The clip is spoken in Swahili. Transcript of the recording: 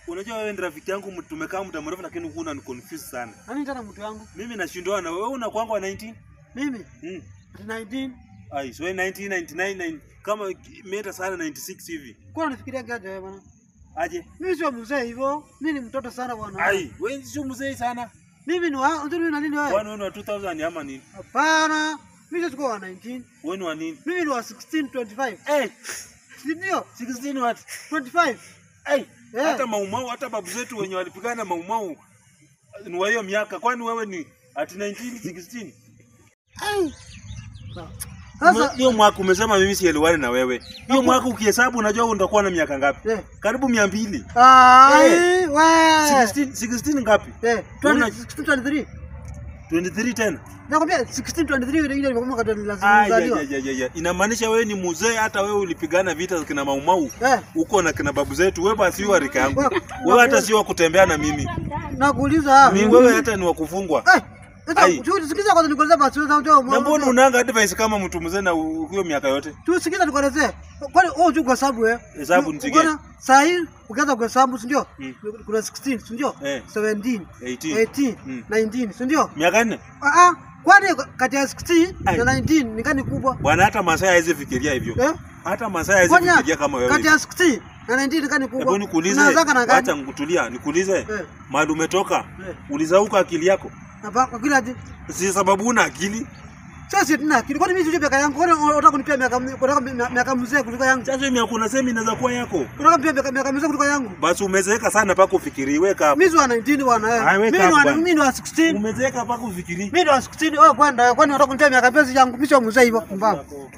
Unajua wewe ni rafiki yangu tumekaa muda mrefu lakini huna ni confuse sana. Nani tena mtu wangu? Mimi nashindwa na wewe unakuanga wa 19? Mimi? 19. Ai, so 1999 kama meta sana 96 hivi. Kwa unafikiria gaje wewe bwana? Aje? Mimi sio mzee hivyo. Mimi ni mtoto sana bwana. Ai, wewe sio mzee sana. Mimi ni unajua na nini wewe? Bwana wewe ni wa 2000 ama nini? Hapana. Mimi sio wa 19. Wewe ni wa nini? Mimi ni wa 1625. Ndio, 16 what? 25. Hata maumau hata babu zetu wenye walipigana maumau ni wa hiyo miaka. Kwani wewe ni at 1916? Sasa hiyo mwaka umesema mimi sielewani na wewe. Hiyo mwaka ukihesabu unajua utakuwa na miaka ngapi? Karibu 200. Wewe 16 ngapi? 23. 23 tena. Nakwambia 1623 ile nimekuwa kadri lazima. Inamaanisha wewe ni mzee, hata wewe ulipigana vita kina maumau. Uko na kina babu zetu. Wewe basi wa rika yangu. Wewe hata sio kutembea na mimi. Nakuuliza. Mimi wewe hata ni wa kufungwa. Tusikiza kwanza nikueleza basi wewe unajua. Na mbona unaanga advice kama mtu mzee na hiyo miaka yote? Tusikiza nikuelezee. Kwani wewe unajua hesabu wewe? Hesabu nipige. Sasa hii ukianza kuhesabu si ndio? Kuna 16 si ndio? 17, 18, 19 si ndio? Miaka 4? Kwani kati ya 16 na 19 ni gani kubwa? Bwana hata Masai haiwezi fikiria hivyo. Hata Masai haiwezi fikiria kama wewe. Kati ya 16 na 19 ni gani kubwa? Hebu nikuulize. Acha ngutulia, nikuulize. Mahali umetoka, ulizauka akili yako? Hapa akili aje? Si sababu una akili. Sasa tuna akili. Kwani mimi sijui miaka yangu? Kwani unataka kunipea miaka mzee kuliko yangu? Sasa mimi hakuna sema inaweza kuwa yako. Unataka kunipea miaka mzee kuliko yangu? Basi umezeeka sana paka ufikiri, weka hapo. Mimi wa 19 bwana wewe. Mimi ni wa 16. Umezeeka paka ufikiri. Mimi ni wa 16 wewe kwani unataka kunipea miaka mzee yangu? Mimi sio mzee hivyo pumbavu.